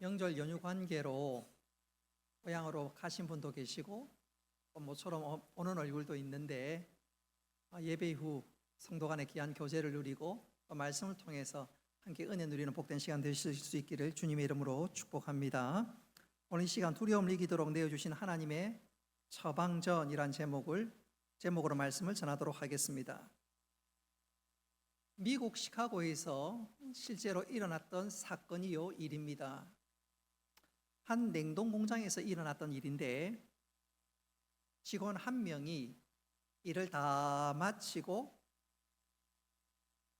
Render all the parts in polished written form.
명절 연휴 관계로 고향으로 가신 분도 계시고 또 모처럼 오는 얼굴도 있는데 예배 후 성도 간의 귀한 교제를 누리고 또 말씀을 통해서 함께 은혜 누리는 복된 시간 되실 수 있기를 주님의 이름으로 축복합니다. 오늘 이 시간 두려움을 이기도록 내어주신 하나님의 처방전이란 제목으로 말씀을 전하도록 하겠습니다. 미국 시카고에서 실제로 일어났던 사건이요 일입니다. 한 냉동 공장에서 일어났던 일인데 직원 한 명이 일을 다 마치고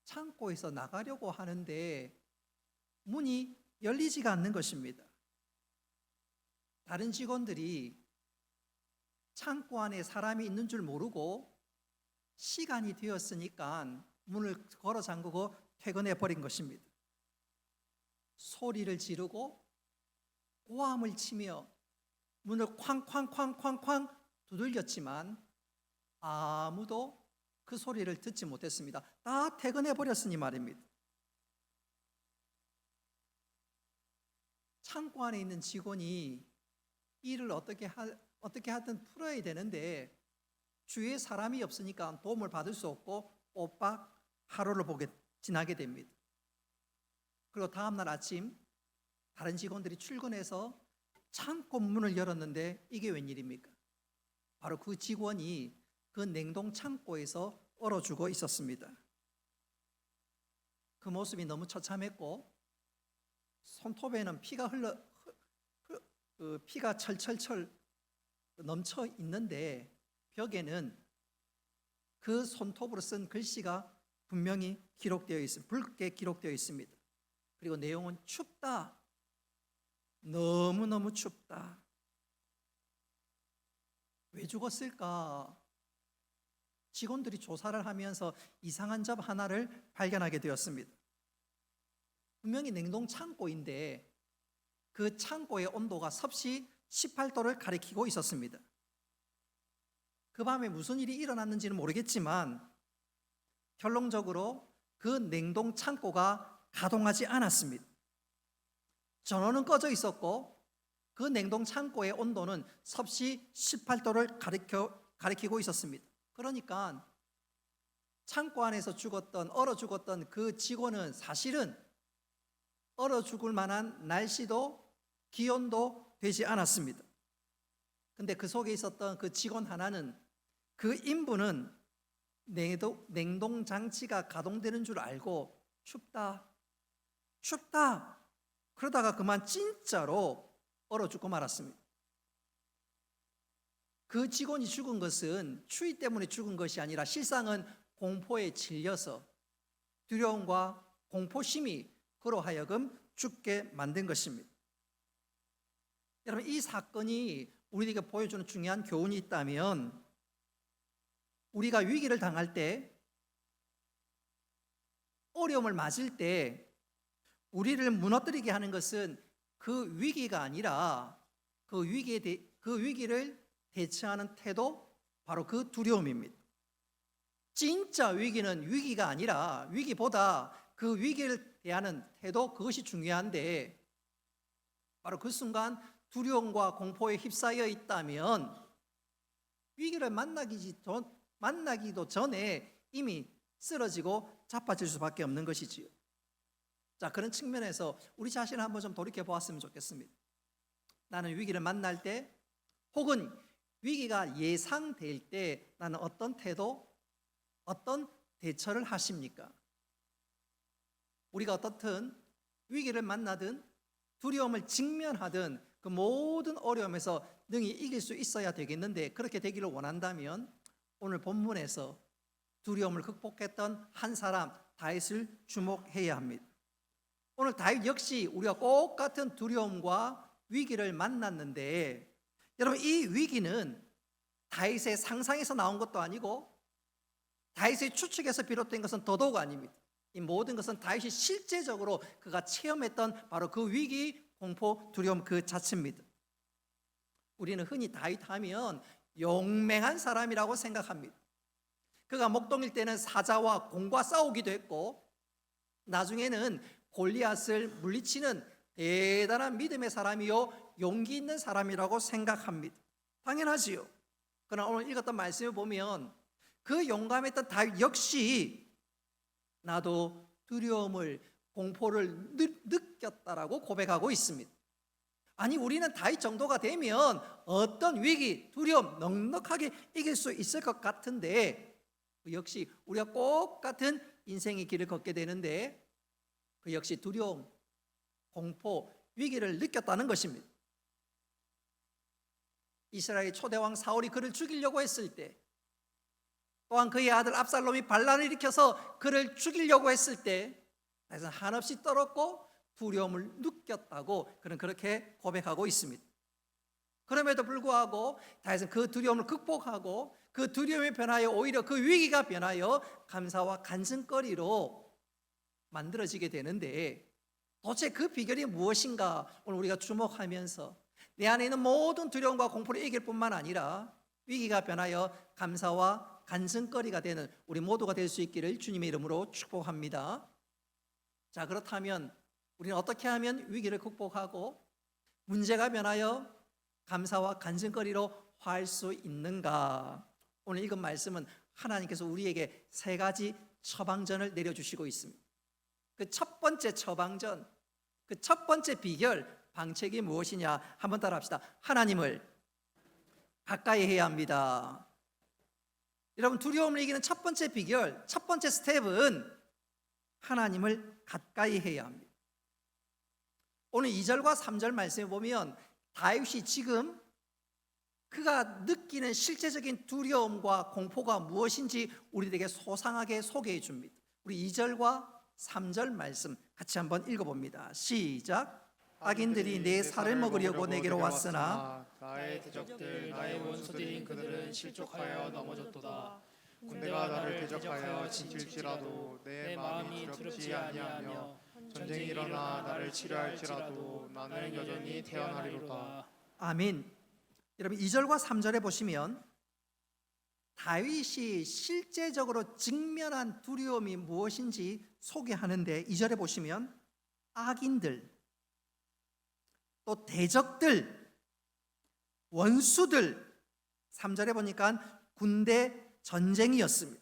창고에서 나가려고 하는데 문이 열리지가 않는 것입니다. 다른 직원들이 창고 안에 사람이 있는 줄 모르고 시간이 되었으니까 문을 걸어 잠그고 퇴근해 버린 것입니다. 소리를 지르고 고함을 치며 문을 쾅쾅쾅쾅쾅 두들겼지만 아무도 그 소리를 듣지 못했습니다. 다 퇴근해 버렸으니 말입니다. 창고 안에 있는 직원이 일을 어떻게 하든 풀어야 되는데 주위에 사람이 없으니까 도움을 받을 수 없고 오빡 하루를 지나게 됩니다. 그리고 다음날 아침 다른 직원들이 출근해서 창고 문을 열었는데 이게 웬일입니까? 바로 그 직원이 그 냉동 창고에서 얼어 죽어 있었습니다. 그 모습이 너무 처참했고 손톱에는 피가 철철철 넘쳐 있는데 벽에는 그 손톱으로 쓴 글씨가 분명히 붉게 기록되어 있습니다. 그리고 내용은 춥다. 너무너무 춥다. 왜 죽었을까? 직원들이 조사를 하면서 이상한 점 하나를 발견하게 되었습니다. 분명히 냉동 창고인데 그 창고의 온도가 섭씨 18도를 가리키고 있었습니다. 그 밤에 무슨 일이 일어났는지는 모르겠지만 결론적으로 그 냉동 창고가 가동하지 않았습니다. 전원은 꺼져 있었고 그 냉동 창고의 온도는 섭씨 18도를 가리키고 있었습니다. 그러니까 창고 안에서 얼어 죽었던 그 직원은 사실은 얼어 죽을 만한 날씨도 기온도 되지 않았습니다. 근데 그 속에 있었던 그 직원 하나는 그 인부는 냉동 장치가 가동되는 줄 알고 춥다 그러다가 그만 진짜로 얼어 죽고 말았습니다. 그 직원이 죽은 것은 추위 때문에 죽은 것이 아니라 실상은 공포에 질려서 두려움과 공포심이 그로 하여금 죽게 만든 것입니다. 여러분, 이 사건이 우리에게 보여주는 중요한 교훈이 있다면 우리가 위기를 당할 때, 어려움을 맞을 때 우리를 무너뜨리게 하는 것은 그 위기가 아니라 그 위기를 대처하는 태도, 바로 그 두려움입니다. 진짜 위기는 위기가 아니라 위기보다 그 위기를 대하는 태도, 그것이 중요한데 바로 그 순간 두려움과 공포에 휩싸여 있다면 위기를 만나기도 전에 이미 쓰러지고 자빠질 수밖에 없는 것이지요. 자, 그런 측면에서 우리 자신을 한번 좀 돌이켜 보았으면 좋겠습니다. 나는 위기를 만날 때 혹은 위기가 예상될 때 나는 어떤 태도, 어떤 대처를 하십니까? 우리가 어떻든 위기를 만나든 두려움을 직면하든 그 모든 어려움에서 능히 이길 수 있어야 되겠는데, 그렇게 되기를 원한다면 오늘 본문에서 두려움을 극복했던 한 사람 다윗을 주목해야 합니다. 오늘 다윗 역시 우리가 똑같은 두려움과 위기를 만났는데, 여러분, 이 위기는 다윗의 상상에서 나온 것도 아니고 다윗의 추측에서 비롯된 것은 더더욱 아닙니다. 이 모든 것은 다윗이 실제적으로 그가 체험했던 바로 그 위기, 공포, 두려움 그 자체입니다. 우리는 흔히 다윗 하면 용맹한 사람이라고 생각합니다. 그가 목동일 때는 사자와 공과 싸우기도 했고 나중에는 골리앗을 물리치는 대단한 믿음의 사람이요 용기 있는 사람이라고 생각합니다. 당연하지요. 그러나 오늘 읽었던 말씀을 보면 그 용감했던 다윗 역시 나도 두려움을, 공포를 느꼈다라고 고백하고 있습니다. 아니, 우리는 다윗 정도가 되면 어떤 위기, 두려움 넉넉하게 이길 수 있을 것 같은데 그 역시 우리가 똑같은 인생의 길을 걷게 되는데 그 역시 두려움, 공포, 위기를 느꼈다는 것입니다. 이스라엘 초대왕 사울이 그를 죽이려고 했을 때, 또한 그의 아들 압살롬이 반란을 일으켜서 그를 죽이려고 했을 때 다윗은 한없이 떨었고 두려움을 느꼈다고 그는 그렇게 고백하고 있습니다. 그럼에도 불구하고 다윗은 그 두려움을 극복하고 그 두려움이 변하여 오히려 그 위기가 변하여 감사와 간증거리로 만들어지게 되는데 도대체 그 비결이 무엇인가 오늘 우리가 주목하면서 내 안에 있는 모든 두려움과 공포를 이길 뿐만 아니라 위기가 변하여 감사와 간증거리가 되는 우리 모두가 될 수 있기를 주님의 이름으로 축복합니다. 자, 그렇다면 우리는 어떻게 하면 위기를 극복하고 문제가 변하여 감사와 간증거리로 화할 수 있는가? 오늘 읽은 말씀은 하나님께서 우리에게 세 가지 처방전을 내려주시고 있습니다. 그 첫 번째 처방전, 그 첫 번째 비결, 방책이 무엇이냐? 한번 따라합시다. 하나님을 가까이 해야 합니다. 여러분, 두려움을 이기는 첫 번째 비결, 첫 번째 스텝은 하나님을 가까이 해야 합니다. 오늘 2절과 3절 말씀에 보면 다윗이 지금 그가 느끼는 실제적인 두려움과 공포가 무엇인지 우리에게 소상하게 소개해 줍니다. 우리 2절과 3절 말씀 같이 한번 읽어봅니다. 시작. 악인들이 내 살을 먹으려고 내게로 왔으나 나의 대적들 나의 원수들인 그들은 실족하여 넘어졌도다. 군대가 나를 대적하여 진칠지라도 내 마음이 두렵지 아니하며 전쟁이 일어나 나를 치료할지라도 나는 여전히 태어나리로다. 아멘. 여러분 2절과 3절에 보시면 다윗이 실제적으로 직면한 두려움이 무엇인지 소개하는데 2절에 보시면 악인들, 또 대적들, 원수들, 3절에 보니까 군대 전쟁이었습니다.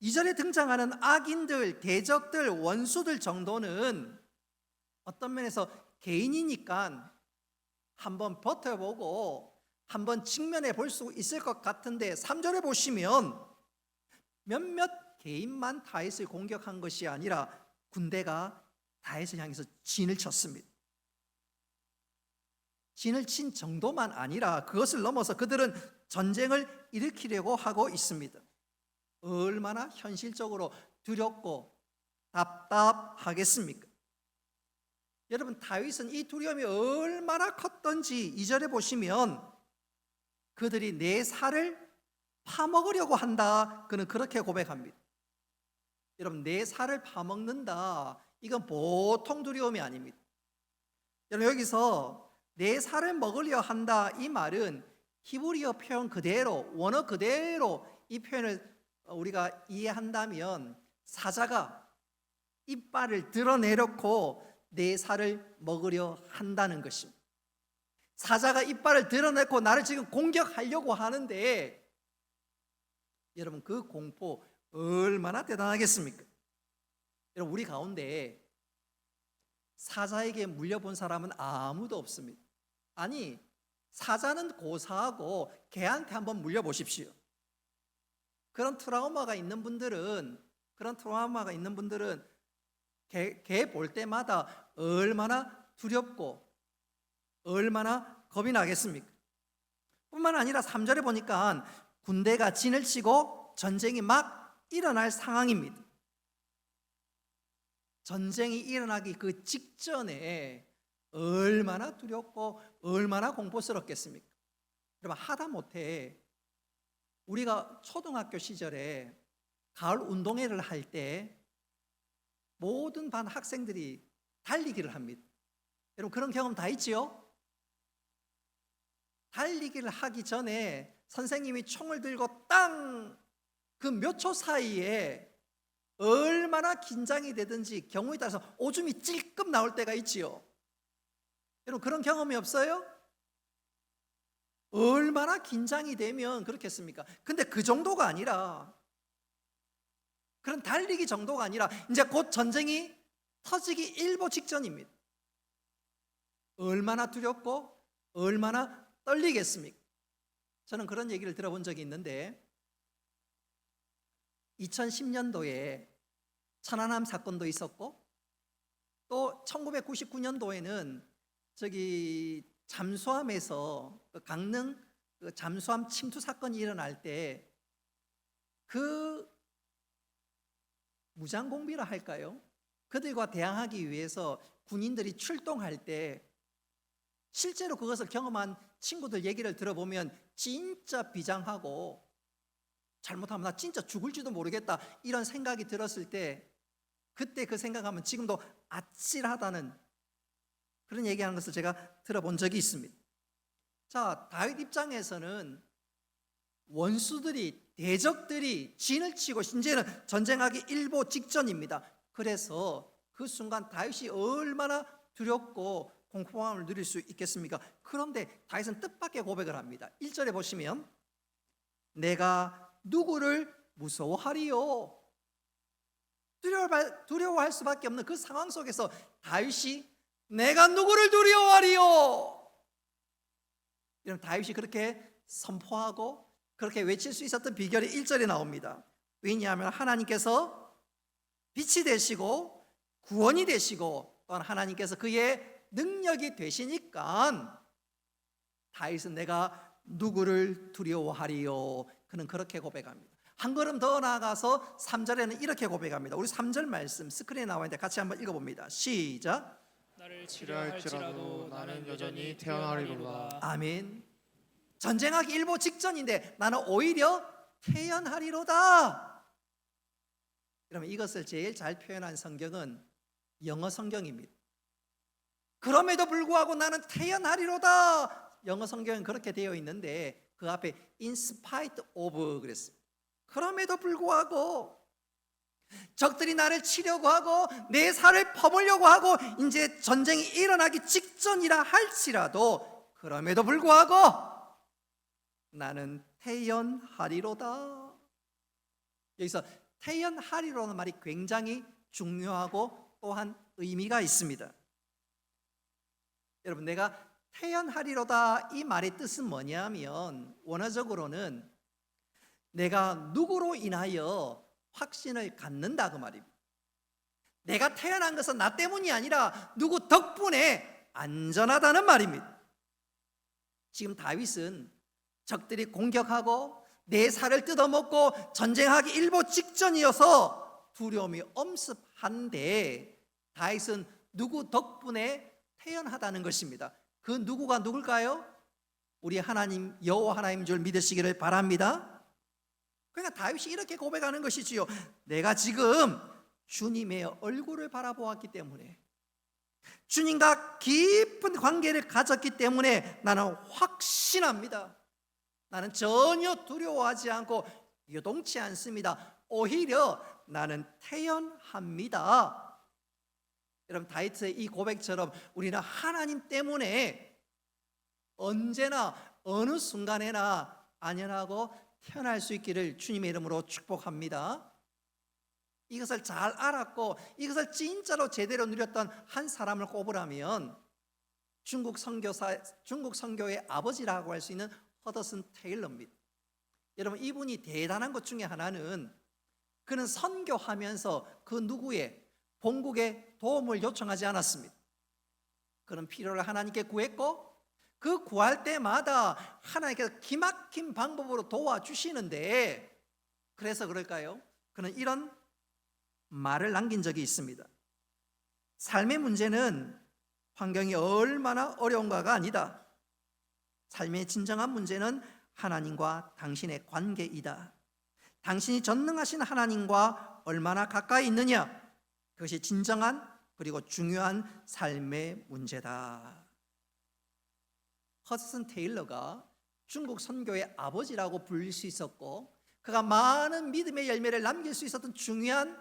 2절에 등장하는 악인들, 대적들, 원수들 정도는 어떤 면에서 개인이니까 한번 버텨보고 한번 직면해 볼 수 있을 것 같은데 3절에 보시면 몇몇 개인만 다윗을 공격한 것이 아니라 군대가 다윗을 향해서 진을 쳤습니다. 진을 친 정도만 아니라 그것을 넘어서 그들은 전쟁을 일으키려고 하고 있습니다. 얼마나 현실적으로 두렵고 답답하겠습니까? 여러분, 다윗은 이 두려움이 얼마나 컸던지 2절에 보시면 그들이 내 살을 파먹으려고 한다. 그는 그렇게 고백합니다. 여러분, 내 살을 파먹는다. 이건 보통 두려움이 아닙니다. 여러분, 여기서 내 살을 먹으려 한다 이 말은 히브리어 표현 그대로, 원어 그대로 이 표현을 우리가 이해한다면 사자가 이빨을 드러내놓고 내 살을 먹으려 한다는 것입니다. 사자가 이빨을 드러내고 나를 지금 공격하려고 하는데 여러분, 그 공포 얼마나 대단하겠습니까? 여러분, 우리 가운데 사자에게 물려본 사람은 아무도 없습니다. 아니, 사자는 고사하고 개한테 한번 물려보십시오. 그런 트라우마가 있는 분들은 개 볼 때마다 얼마나 두렵고 얼마나 겁이 나겠습니까? 뿐만 아니라 3절에 보니까 군대가 진을 치고 전쟁이 막 일어날 상황입니다. 전쟁이 일어나기 그 직전에 얼마나 두렵고 얼마나 공포스럽겠습니까? 여러분, 하다못해 우리가 초등학교 시절에 가을 운동회를 할 때 모든 반 학생들이 달리기를 합니다. 여러분, 그런 경험 다 있지요? 달리기를 하기 전에 선생님이 총을 들고 땅 그 몇 초 사이에 얼마나 긴장이 되든지 경우에 따라서 오줌이 찔끔 나올 때가 있지요. 여러분 그런 경험이 없어요? 얼마나 긴장이 되면 그렇겠습니까? 근데 그 정도가 아니라, 그런 달리기 정도가 아니라 이제 곧 전쟁이 터지기 일보 직전입니다. 얼마나 두렵고 얼마나 떨리겠습니까? 저는 그런 얘기를 들어본 적이 있는데 2010년도에 천안함 사건도 있었고 또 1999년도에는 저기 잠수함에서 강릉 잠수함 침투 사건이 일어날 때 그 무장공비라 할까요? 그들과 대항하기 위해서 군인들이 출동할 때 실제로 그것을 경험한 친구들 얘기를 들어보면 진짜 비장하고 잘못하면 나 진짜 죽을지도 모르겠다 이런 생각이 들었을 때 그때 그 생각하면 지금도 아찔하다는 그런 얘기하는 것을 제가 들어본 적이 있습니다. 자, 다윗 입장에서는 원수들이 대적들이 진을 치고 이제는 전쟁하기 일보 직전입니다. 그래서 그 순간 다윗이 얼마나 두렵고 공포함을 누릴 수 있겠습니까? 그런데 다윗은 뜻밖의 고백을 합니다. 1절에 보시면 내가 누구를 무서워하리요? 두려워할 수밖에 없는 그 상황 속에서 다윗이 내가 누구를 두려워하리요? 여러분 다윗이 그렇게 선포하고 그렇게 외칠 수 있었던 비결이 1절에 나옵니다. 왜냐하면 하나님께서 빛이 되시고 구원이 되시고 또한 하나님께서 그의 능력이 되시니까 다윗은 내가 누구를 두려워하리요? 그는 그렇게 고백합니다. 한 걸음 더 나아가서 3절에는 이렇게 고백합니다. 우리 3절 말씀 스크린에 나와 있는데 같이 한번 읽어봅니다. 시작. 나를 치려 할지라도 나는 여전히 태어나리로다. 아멘. 전쟁하기 일보 직전인데 나는 오히려 태어나리로다. 그러면 이것을 제일 잘 표현한 성경은 영어 성경입니다. 그럼에도 불구하고 나는 태어나리로다. 영어 성경은 그렇게 되어 있는데 그 앞에 in spite of 그랬습니다. 그럼에도 불구하고 적들이 나를 치려고 하고 내 살을 퍼보려고 하고 이제 전쟁이 일어나기 직전이라 할지라도 그럼에도 불구하고 나는 태연하리로다. 여기서 태연하리로는 말이 굉장히 중요하고 또한 의미가 있습니다. 여러분 내가 태연하리로다 이 말의 뜻은 뭐냐면 원어적으로는 내가 누구로 인하여 확신을 갖는다 그 말입니다. 내가 태어난 것은 나 때문이 아니라 누구 덕분에 안전하다는 말입니다. 지금 다윗은 적들이 공격하고 내 살을 뜯어먹고 전쟁하기 일보 직전이어서 두려움이 엄습한데 다윗은 누구 덕분에 태어나다는 것입니다. 그 누구가 누굴까요? 우리 하나님 여호와 하나님인 줄 믿으시기를 바랍니다. 그러니까 다윗이 이렇게 고백하는 것이지요. 내가 지금 주님의 얼굴을 바라보았기 때문에 주님과 깊은 관계를 가졌기 때문에 나는 확신합니다. 나는 전혀 두려워하지 않고 요동치 않습니다. 오히려 나는 태연합니다. 여러분 다윗의 이 고백처럼 우리는 하나님 때문에 언제나 어느 순간에나 안연하고 태어날 수 있기를 주님의 이름으로 축복합니다. 이것을 잘 알았고 이것을 진짜로 제대로 누렸던 한 사람을 꼽으라면 중국 선교의 아버지라고 할 수 있는 허더슨 테일러입니다. 여러분 이분이 대단한 것 중에 하나는 그는 선교하면서 그 누구의 본국의 도움을 요청하지 않았습니다. 그는 필요를 하나님께 구했고 그 구할 때마다 하나님께서 기막힌 방법으로 도와주시는데 그래서 그럴까요? 그는 이런 말을 남긴 적이 있습니다. 삶의 문제는 환경이 얼마나 어려운가가 아니다. 삶의 진정한 문제는 하나님과 당신의 관계이다. 당신이 전능하신 하나님과 얼마나 가까이 있느냐, 그것이 진정한 그리고 중요한 삶의 문제다. 허드슨 테일러가 중국 선교의 아버지라고 불릴 수 있었고 그가 많은 믿음의 열매를 남길 수 있었던 중요한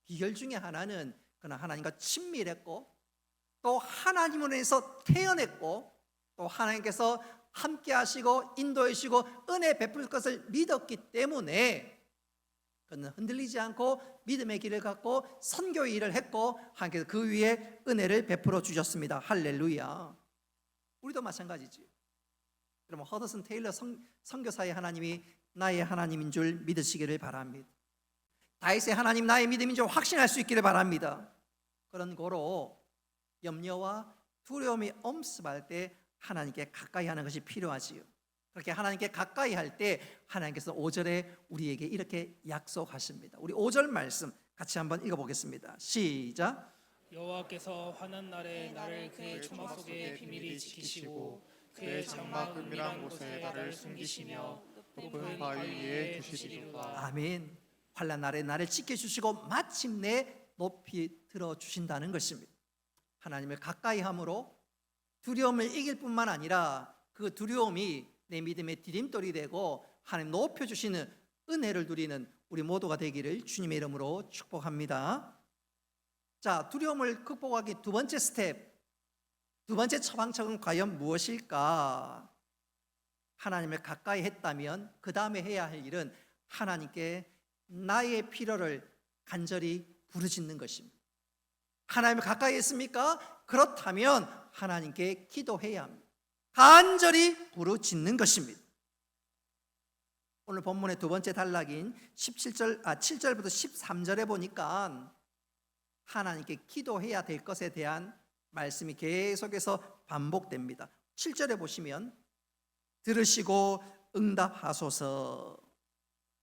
비결 중에 하나는 그는 하나님과 친밀했고 또 하나님으로 인해서 태어났고 또 하나님께서 함께 하시고 인도해 주시고 은혜 베풀 것을 믿었기 때문에 그는 흔들리지 않고 믿음의 길을 갖고 선교의 일을 했고 하나님께서 그 위에 은혜를 베풀어 주셨습니다. 할렐루야. 우리도 마찬가지지. 여러분 허더슨 테일러 선교사의 하나님이 나의 하나님인 줄 믿으시기를 바랍니다. 다윗의 하나님 나의 믿음인 줄 확신할 수 있기를 바랍니다. 그런 거로 염려와 두려움이 엄습할 때 하나님께 가까이 하는 것이 필요하지요. 그렇게 하나님께 가까이 할 때 하나님께서 5절에 우리에게 이렇게 약속하십니다. 우리 5절 말씀 같이 한번 읽어보겠습니다. 시작. 여호와께서 환난 날에 나를 그의 초막 속에 비밀히 지키시고 그의 장막 은밀한 곳에 나를 숨기시며 높은 바위 위에 두시리로다. 아멘. 환난 날에 나를 지켜주시고 마침내 높이 들어주신다는 것입니다. 하나님을 가까이 함으로 두려움을 이길 뿐만 아니라 그 두려움이 내 믿음의 디딤돌이 되고 하나님 높여주시는 은혜를 누리는 우리 모두가 되기를 주님의 이름으로 축복합니다. 자, 두려움을 극복하기 두 번째 스텝, 두 번째 처방책은 과연 무엇일까? 하나님을 가까이 했다면 그 다음에 해야 할 일은 하나님께 나의 필요를 간절히 부르짖는 것입니다. 하나님을 가까이 했습니까? 그렇다면 하나님께 기도해야 합니다. 간절히 부르짖는 것입니다. 오늘 본문의 두 번째 단락인 7절부터 13절에 보니까 하나님께 기도해야 될 것에 대한 말씀이 계속해서 반복됩니다. 7절에 보시면 들으시고 응답하소서.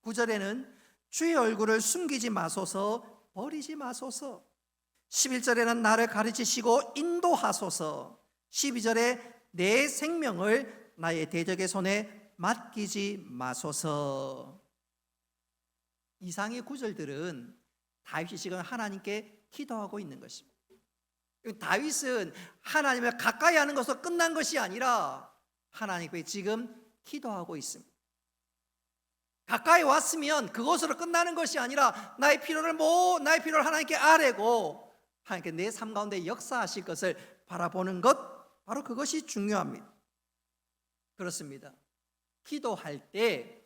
9절에는 주의 얼굴을 숨기지 마소서, 버리지 마소서. 11절에는 나를 가르치시고 인도하소서. 12절에 내 생명을 나의 대적의 손에 맡기지 마소서. 이상의 구절들은 다윗이 지금 하나님께 기도하고 있는 것입니다. 다윗은 하나님을 가까이 하는 것으로 끝난 것이 아니라 하나님께 지금 기도하고 있습니다. 가까이 왔으면 그것으로 끝나는 것이 아니라 나의 필요를 하나님께 아뢰고 하나님께 내 삶 가운데 역사하실 것을 바라보는 것, 바로 그것이 중요합니다. 그렇습니다. 기도할 때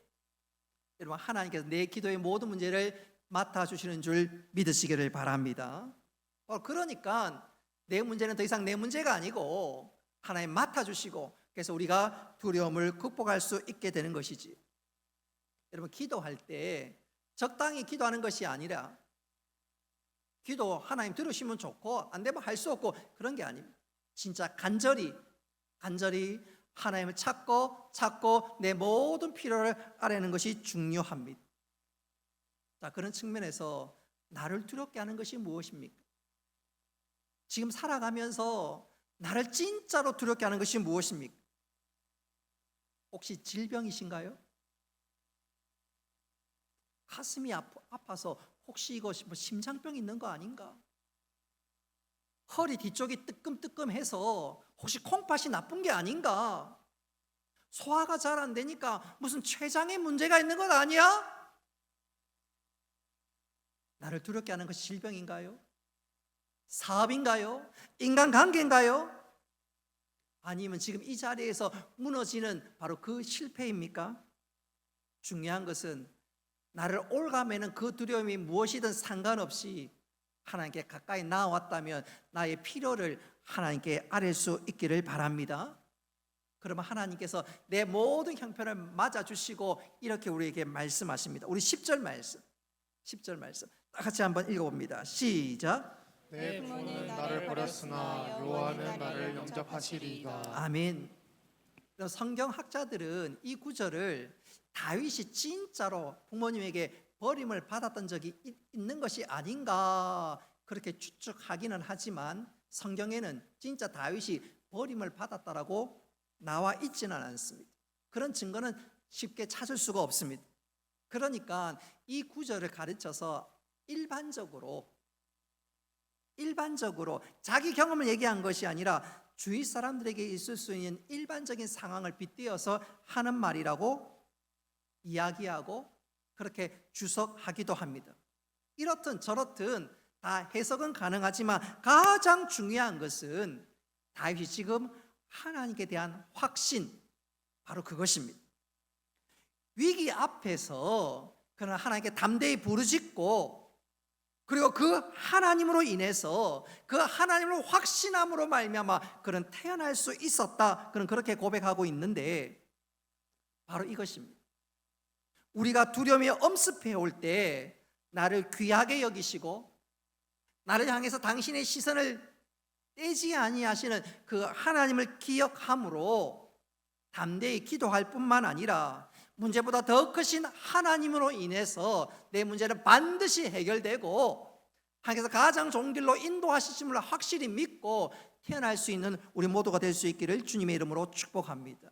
여러분 하나님께서 내 기도의 모든 문제를 맡아주시는 줄 믿으시기를 바랍니다. 그러니까 내 문제는 더 이상 내 문제가 아니고 하나님 맡아주시고 그래서 우리가 두려움을 극복할 수 있게 되는 것이지. 여러분 기도할 때 적당히 기도하는 것이 아니라 기도 하나님 들으시면 좋고 안 되면 할 수 없고 그런 게 아닙니다. 진짜 간절히 하나님을 찾고 내 모든 필요를 아뢰는 것이 중요합니다. 자, 그런 측면에서 나를 두렵게 하는 것이 무엇입니까? 지금 살아가면서 나를 진짜로 두렵게 하는 것이 무엇입니까? 혹시 질병이신가요? 가슴이 아파서 혹시 이거 심장병 있는 거 아닌가? 허리 뒤쪽이 뜨끔뜨끔해서 혹시 콩팥이 나쁜 게 아닌가? 소화가 잘 안 되니까 무슨 췌장에 문제가 있는 건 아니야? 나를 두렵게 하는 것이 질병인가요? 사업인가요? 인간관계인가요? 아니면 지금 이 자리에서 무너지는 바로 그 실패입니까? 중요한 것은 나를 올가매는 그 두려움이 무엇이든 상관없이 하나님께 가까이 나왔다면 나의 필요를 하나님께 아뢰 수 있기를 바랍니다. 그러면 하나님께서 내 모든 형편을 맞아주시고 이렇게 우리에게 말씀하십니다. 우리 10절 말씀 다 같이 한번 읽어봅니다. 시작. 내 부모는 나를 버렸으나 여호와는 나를 영접하시리이다. 아멘. 성경학자들은 이 구절을 다윗이 진짜로 부모님에게 버림을 받았던 적이 있는 것이 아닌가 그렇게 추측하기는 하지만 성경에는 진짜 다윗이 버림을 받았다라고 나와 있지는 않습니다. 그런 증거는 쉽게 찾을 수가 없습니다. 그러니까 이 구절을 가르쳐서 일반적으로 자기 경험을 얘기한 것이 아니라 주위 사람들에게 있을 수 있는 일반적인 상황을 빗대어서 하는 말이라고 이야기하고 그렇게 주석하기도 합니다. 이렇든 저렇든 다 해석은 가능하지만 가장 중요한 것은 다윗이 지금 하나님께 대한 확신, 바로 그것입니다. 위기 앞에서 그는 하나님께 담대히 부르짖고, 그리고 그 하나님으로 인해서 그 하나님을 확신함으로 말미암아 그는 태어날 수 있었다, 그는 그렇게 고백하고 있는데, 바로 이것입니다. 우리가 두려움이 엄습해 올 때 나를 귀하게 여기시고 나를 향해서 당신의 시선을 떼지 아니하시는 그 하나님을 기억함으로 담대히 기도할 뿐만 아니라 문제보다 더 크신 하나님으로 인해서 내 문제는 반드시 해결되고 하나님께서 가장 좋은 길로 인도하시심을 확실히 믿고 태어날 수 있는 우리 모두가 될 수 있기를 주님의 이름으로 축복합니다.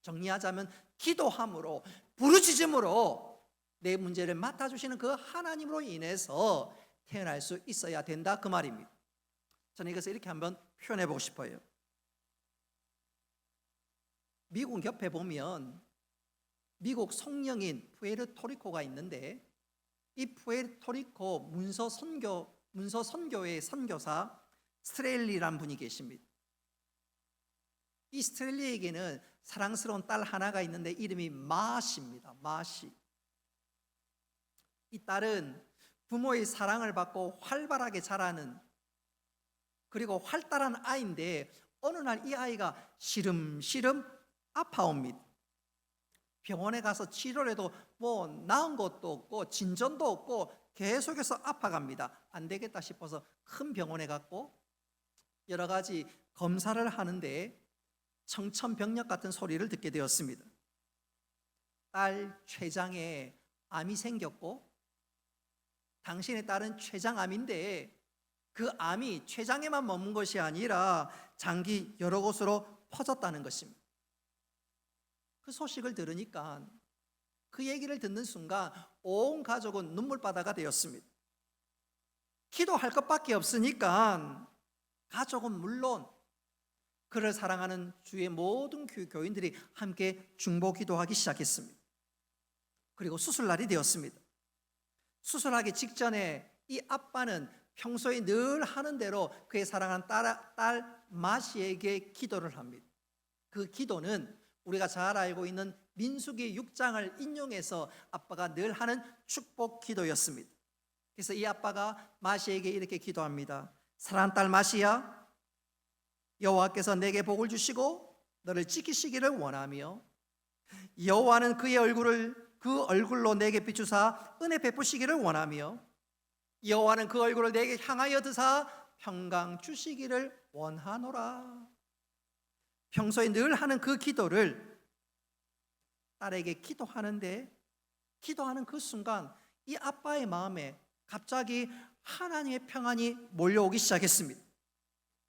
정리하자면 기도함으로, 부르짖음으로 내 문제를 맡아주시는 그 하나님으로 인해서 태어날 수 있어야 된다, 그 말입니다. 저는 이것을 이렇게 한번 표현해 보고 싶어요. 미국 옆에 보면 미국 송령인 푸에르토리코가 있는데, 이 푸에르토리코 문서 선교의 선교사 스트렐리라는 분이 계십니다. 이 스트렐리에게는 사랑스러운 딸 하나가 있는데 이름이 마시입니다. 마시. 이 딸은 부모의 사랑을 받고 활발하게 자라는, 그리고 활달한 아이인데 어느 날 이 아이가 시름시름 아파옵니다. 병원에 가서 치료를 해도 뭐 나은 것도 없고 진전도 없고 계속해서 아파갑니다. 안 되겠다 싶어서 큰 병원에 갔고 여러 가지 검사를 하는데 청천벽력 같은 소리를 듣게 되었습니다. 딸 췌장에 암이 생겼고, 당신의 딸은 췌장암인데 그 암이 췌장에만 머문 것이 아니라 장기 여러 곳으로 퍼졌다는 것입니다. 그 소식을 들으니까, 그 얘기를 듣는 순간 온 가족은 눈물바다가 되었습니다. 기도할 것밖에 없으니까 가족은 물론 그를 사랑하는 주의 모든 교인들이 함께 중보 기도하기 시작했습니다. 그리고 수술날이 되었습니다. 수술하기 직전에 이 아빠는 평소에 늘 하는 대로 그의 사랑하는 딸 마시에게 기도를 합니다. 그 기도는 우리가 잘 알고 있는 민수기 6장을 인용해서 아빠가 늘 하는 축복 기도였습니다. 그래서 이 아빠가 마시에게 이렇게 기도합니다. 사랑하는 딸 마시야, 여호와께서 내게 복을 주시고 너를 지키시기를 원하며, 여호와는 그 얼굴로 내게 비추사 은혜 베푸시기를 원하며, 여호와는 그 얼굴을 내게 향하여 드사 평강 주시기를 원하노라. 평소에 늘 하는 그 기도를 딸에게 기도하는데, 기도하는 그 순간 이 아빠의 마음에 갑자기 하나님의 평안이 몰려오기 시작했습니다.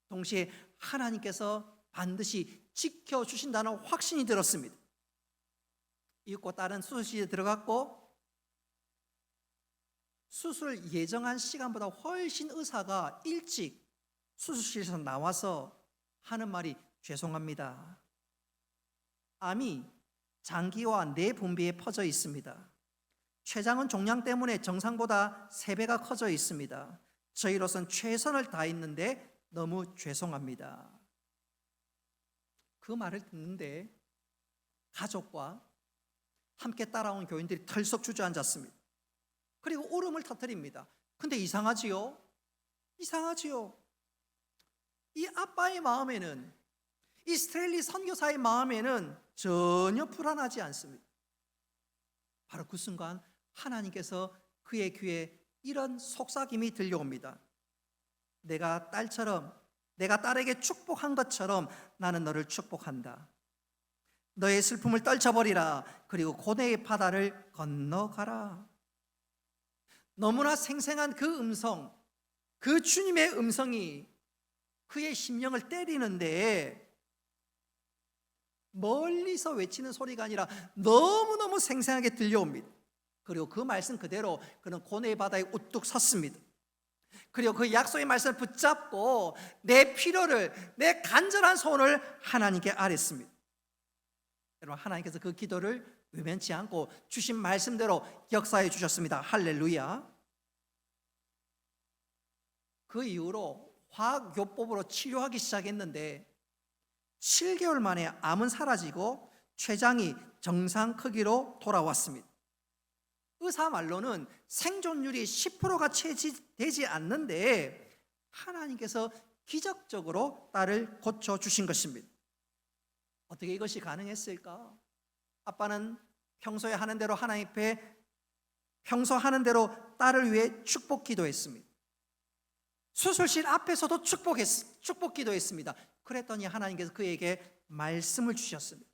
동시에 하나님께서 반드시 지켜주신다는 확신이 들었습니다. 이윽고 딸은 수술실에 들어갔고, 수술 예정한 시간보다 훨씬 의사가 일찍 수술실에서 나와서 하는 말이 죄송합니다. 암이 장기와 뇌 분비에 퍼져 있습니다. 췌장은 종양 때문에 정상보다 3배가 커져 있습니다. 저희로선 최선을 다했는데 너무 죄송합니다. 그 말을 듣는데 가족과 함께 따라온 교인들이 털썩 주저앉았습니다. 그리고 울음을 터뜨립니다. 근데 이상하지요? 이 아빠의 마음에는, 이 스트렐리 선교사의 마음에는 전혀 불안하지 않습니다. 바로 그 순간 하나님께서 그의 귀에 이런 속삭임이 들려옵니다. 내가 딸에게 축복한 것처럼 나는 너를 축복한다. 너의 슬픔을 떨쳐버리라. 그리고 고뇌의 바다를 건너가라. 너무나 생생한 그 음성, 그 주님의 음성이 그의 심령을 때리는데, 멀리서 외치는 소리가 아니라 너무너무 생생하게 들려옵니다. 그리고 그 말씀 그대로 그는 고뇌의 바다에 우뚝 섰습니다. 그리고 그 약속의 말씀을 붙잡고 내 필요를, 내 간절한 소원을 하나님께 아뢰습니다. 여러분, 하나님께서 그 기도를 외면치 않고 주신 말씀대로 역사해 주셨습니다. 할렐루야. 그 이후로 화학요법으로 치료하기 시작했는데 7개월 만에 암은 사라지고 췌장이 정상 크기로 돌아왔습니다. 의사 말로는 생존율이 10%가 채 되지 않는데 하나님께서 기적적으로 딸을 고쳐주신 것입니다. 어떻게 이것이 가능했을까? 아빠는 평소에 하는 대로 하나님 앞에 평소 하는 대로 딸을 위해 축복 기도했습니다. 수술실 앞에서도 축복 기도했습니다. 그랬더니 하나님께서 그에게 말씀을 주셨습니다.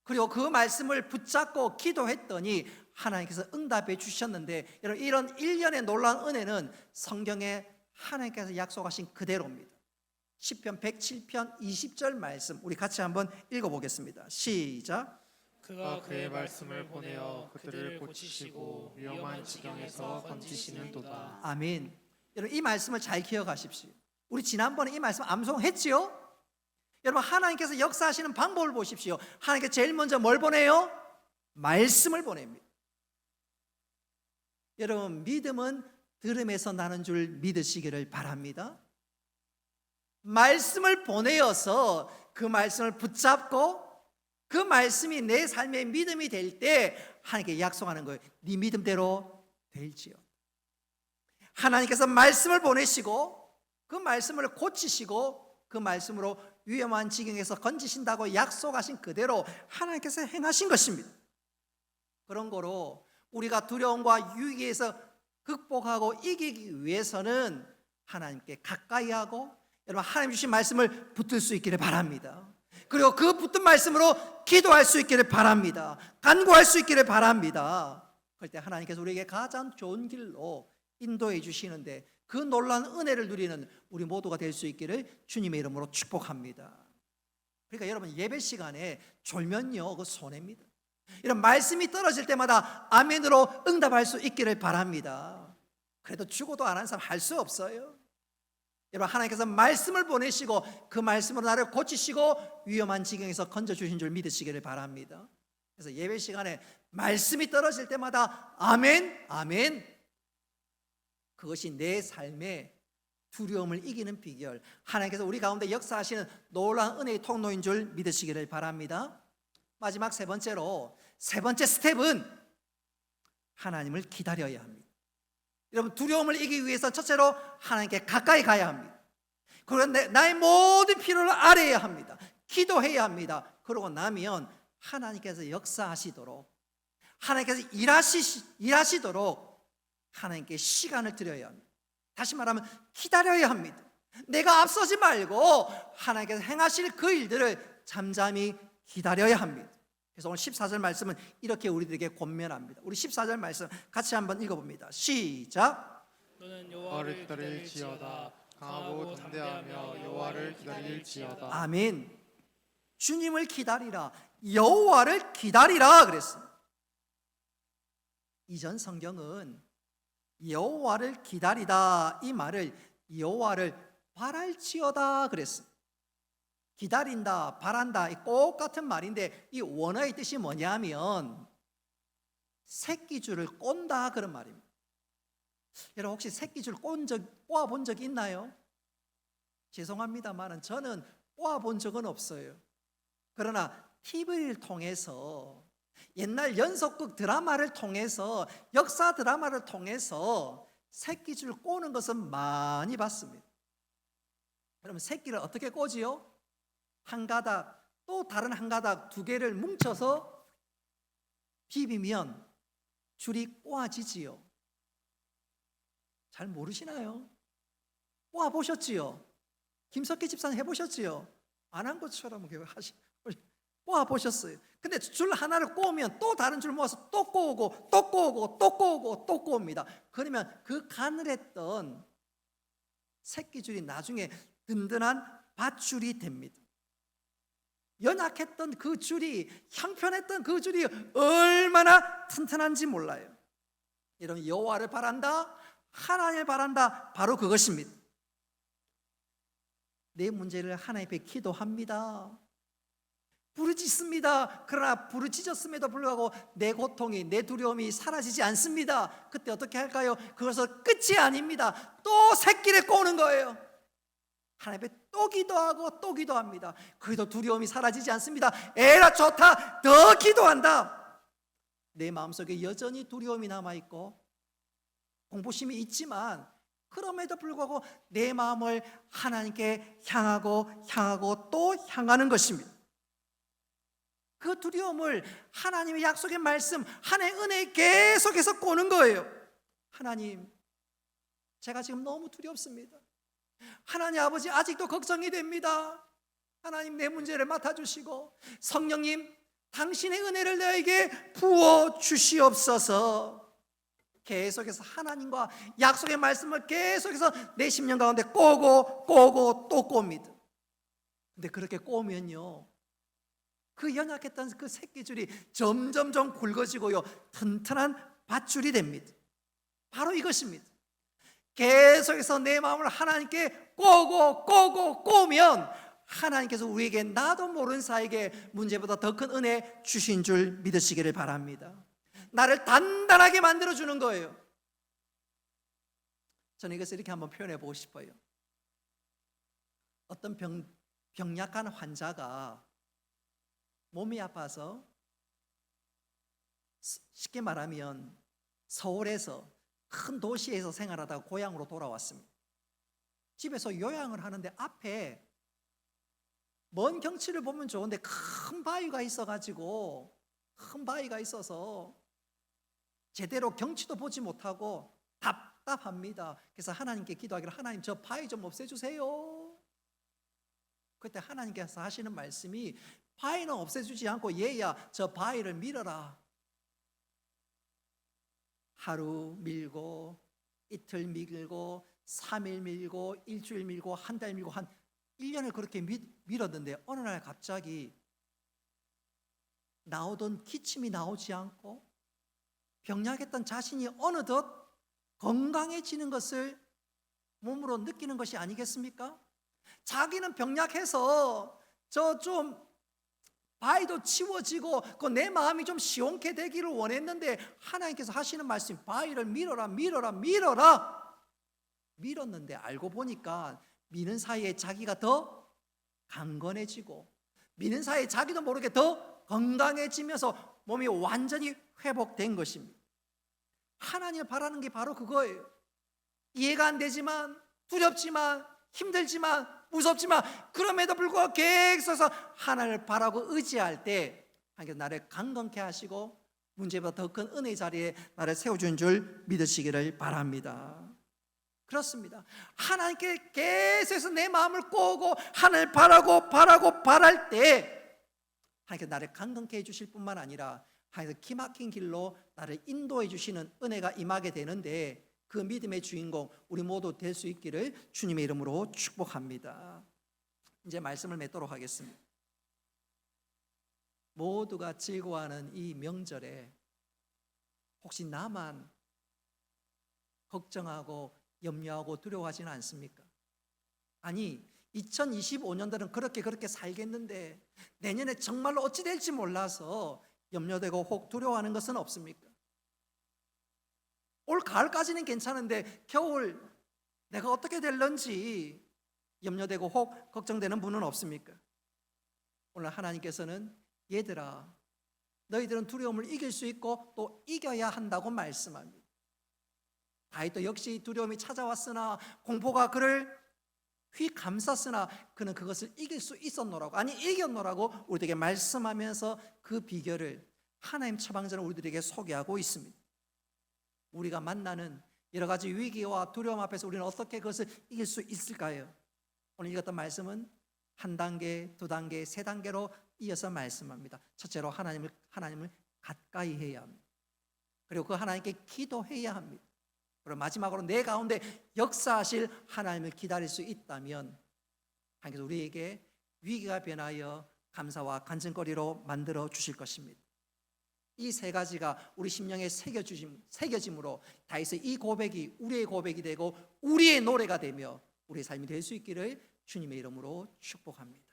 그리고 그 말씀을 붙잡고 기도했더니 하나님께서 응답해 주셨는데, 여러분, 이런 일련의 놀라운 은혜는 성경에 하나님께서 약속하신 그대로입니다. 시편 107편 20절 말씀 우리 같이 한번 읽어보겠습니다. 시작. 그가 그의 말씀을 보내어 그들을 고치시고 위험한 지경에서 건지시는도다. 아멘. 여러분, 이 말씀을 잘 기억하십시오. 우리 지난번에 이 말씀 암송했지요? 여러분, 하나님께서 역사하시는 방법을 보십시오. 하나님께서 제일 먼저 뭘 보내요? 말씀을 보냅니다. 여러분, 믿음은 들음에서 나는 줄 믿으시기를 바랍니다. 말씀을 보내어서 그 말씀을 붙잡고 그 말씀이 내 삶의 믿음이 될 때 하나님께 약속하는 거예요. 네 믿음대로 될지어. 하나님께서 말씀을 보내시고 그 말씀을 고치시고 그 말씀으로 위험한 지경에서 건지신다고 약속하신 그대로 하나님께서 행하신 것입니다. 그런 거로 우리가 두려움과 위기에서 극복하고 이기기 위해서는 하나님께 가까이 하고 여러분 하나님 주신 말씀을 붙들 수 있기를 바랍니다. 그리고 그 붙든 말씀으로 기도할 수 있기를 바랍니다. 간구할 수 있기를 바랍니다. 그럴 때 하나님께서 우리에게 가장 좋은 길로 인도해 주시는데 그 놀라운 은혜를 누리는 우리 모두가 될 수 있기를 주님의 이름으로 축복합니다. 그러니까 여러분 예배 시간에 졸면요 그 손해입니다. 이런 말씀이 떨어질 때마다 아멘으로 응답할 수 있기를 바랍니다. 그래도 죽어도 안 하는 사람 할 수 없어요. 여러분 하나님께서 말씀을 보내시고 그 말씀으로 나를 고치시고 위험한 지경에서 건져주신 줄 믿으시기를 바랍니다. 그래서 예배 시간에 말씀이 떨어질 때마다 아멘 아멘, 그것이 내 삶의 두려움을 이기는 비결, 하나님께서 우리 가운데 역사하시는 놀라운 은혜의 통로인 줄 믿으시기를 바랍니다. 마지막 세 번째로, 세 번째 스텝은 하나님을 기다려야 합니다. 여러분 두려움을 이기기 위해서 첫째로 하나님께 가까이 가야 합니다. 그리고 나의 모든 필요를 아뢰야 합니다. 기도해야 합니다. 그러고 나면 하나님께서 역사하시도록, 하나님께서 일하시도록 하나님께 시간을 드려야 합니다. 다시 말하면 기다려야 합니다. 내가 앞서지 말고 하나님께서 행하실 그 일들을 잠잠히 기다려야 합니다. 그래서 오늘 14절 말씀은 이렇게 우리들에게 권면합니다. 우리 14절 말씀 같이 한번 읽어봅니다. 시작. 너는 여호와를 기다릴지어다. 강하고 담대하며 여호와를 기다릴지어다. 아멘. 주님을 기다리라, 여호와를 기다리라 그랬습니다. 이전 성경은 여호와를 기다리다 이 말을 여호와를 바랄지어다 그랬습니다. 기다린다, 바란다 똑같은 말인데 이 원어의 뜻이 뭐냐면 새끼줄을 꼰다 그런 말입니다. 여러분 혹시 새끼줄 꼬아본 적 있나요? 죄송합니다만 저는 꼬아본 적은 없어요. 그러나 TV를 통해서 옛날 연속극 드라마를 통해서 역사 드라마를 통해서 새끼줄 꼬는 것은 많이 봤습니다. 그러면 새끼를 어떻게 꼬지요? 한 가닥 또 다른 한 가닥 두 개를 뭉쳐서 비비면 줄이 꼬아지지요. 잘 모르시나요? 꼬아 보셨지요? 김석희 집사님 해보셨지요? 안 한 것처럼 꼬아 보셨어요. 근데 줄 하나를 꼬우면 또 다른 줄 모아서 또 꼬우고 또 꼬우고 또 꼬우고 또 꼬웁니다. 그러면 그 가늘했던 새끼줄이 나중에 든든한 밧줄이 됩니다. 연약했던 그 줄이, 형편했던 그 줄이 얼마나 튼튼한지 몰라요. 여러분 여호와를 바란다, 하나님을 바란다, 바로 그것입니다. 내 문제를 하나님 앞에 기도합니다. 부르짖습니다. 그러나 부르짖었음에도 불구하고 내 고통이, 내 두려움이 사라지지 않습니다. 그때 어떻게 할까요? 그것은 끝이 아닙니다. 또 새길에 꼬는 거예요. 하나님 앞에 또 기도하고 또 기도합니다. 그래도 두려움이 사라지지 않습니다. 에라 좋다, 더 기도한다. 내 마음속에 여전히 두려움이 남아있고 공포심이 있지만 그럼에도 불구하고 내 마음을 하나님께 향하고 또 향하는 것입니다. 그 두려움을 하나님의 약속의 말씀, 하나님의 은혜에 계속해서 꼬는 거예요. 하나님, 제가 지금 너무 두렵습니다. 하나님 아버지, 아직도 걱정이 됩니다. 하나님, 내 문제를 맡아주시고 성령님, 당신의 은혜를 너에게 부어주시옵소서. 계속해서 하나님과 약속의 말씀을 계속해서 내 심령 가운데 꼬고 또 꼽니다. 근데 그렇게 꼬면요, 그 연약했던 그 새끼줄이 점점점 굵어지고요, 튼튼한 밧줄이 됩니다. 바로 이것입니다. 계속해서 내 마음을 하나님께 꼬면 하나님께서 우리에게 나도 모르는 사이에 문제보다 더 큰 은혜 주신 줄 믿으시기를 바랍니다. 나를 단단하게 만들어주는 거예요. 저는 이것을 이렇게 한번 표현해 보고 싶어요. 어떤 병약한 환자가 몸이 아파서, 쉽게 말하면 서울에서 큰 도시에서 생활하다가 고향으로 돌아왔습니다. 집에서 요양을 하는데 앞에 먼 경치를 보면 좋은데 큰 바위가 있어서 제대로 경치도 보지 못하고 답답합니다. 그래서 하나님께 기도하기를, 하나님 저 바위 좀 없애주세요. 그때 하나님께서 하시는 말씀이, 바위는 없애주지 않고 얘야 저 바위를 밀어라. 하루 밀고 이틀 밀고 3일 밀고 일주일 밀고 한 달 밀고 한 1년을 그렇게 밀었는데 어느 날 갑자기 나오던 기침이 나오지 않고 병약했던 자신이 어느덧 건강해지는 것을 몸으로 느끼는 것이 아니겠습니까? 자기는 병약해서 저 좀 바위도 치워지고 내 마음이 좀 시원케 되기를 원했는데 하나님께서 하시는 말씀, 바위를 밀어라. 밀었는데 알고 보니까 미는 사이에 자기가 더 강건해지고 미는 사이에 자기도 모르게 더 건강해지면서 몸이 완전히 회복된 것입니다. 하나님을 바라는 게 바로 그거예요. 이해가 안 되지만, 두렵지만, 힘들지만, 무섭지만, 그럼에도 불구하고 계속해서 하나님을 바라고 의지할 때 하나님께서 나를 강건케 하시고 문제보다 더 큰 은혜의 자리에 나를 세워준 줄 믿으시기를 바랍니다. 그렇습니다. 하나님께 계속해서 내 마음을 꼬고 하나님을 바랄 때 하나님께서 나를 강건케 해주실 뿐만 아니라 하나님께서 기막힌 길로 나를 인도해 주시는 은혜가 임하게 되는데, 그 믿음의 주인공 우리 모두 될 수 있기를 주님의 이름으로 축복합니다. 이제 말씀을 맺도록 하겠습니다. 모두가 즐거워하는 이 명절에 혹시 나만 걱정하고 염려하고 두려워하지는 않습니까? 아니, 2025년도는 그렇게 살겠는데 내년에 정말로 어찌 될지 몰라서 염려되고 혹 두려워하는 것은 없습니까? 올 가을까지는 괜찮은데 겨울 내가 어떻게 될런지 염려되고 혹 걱정되는 분은 없습니까? 오늘 하나님께서는 얘들아, 너희들은 두려움을 이길 수 있고 또 이겨야 한다고 말씀합니다. 다윗도 역시 두려움이 찾아왔으나 공포가 그를 휘감쌌으나 그는 그것을 이길 수 있었노라고, 아니 이겼노라고 우리에게 말씀하면서 그 비결을 하나님 처방전을 우리들에게 소개하고 있습니다. 우리가 만나는 여러 가지 위기와 두려움 앞에서 우리는 어떻게 그것을 이길 수 있을까요? 오늘 읽었던 말씀은 한 단계, 두 단계, 세 단계로 이어서 말씀합니다. 첫째로 하나님을 가까이 해야 합니다. 그리고 그 하나님께 기도해야 합니다. 그리고 마지막으로 내 가운데 역사하실 하나님을 기다릴 수 있다면 하나님께서 우리에게 위기가 변하여 감사와 간증거리로 만들어 주실 것입니다. 이 세 가지가 우리 심령에 새겨짐으로 다윗의 이 고백이 우리의 고백이 되고 우리의 노래가 되며 우리의 삶이 될 수 있기를 주님의 이름으로 축복합니다.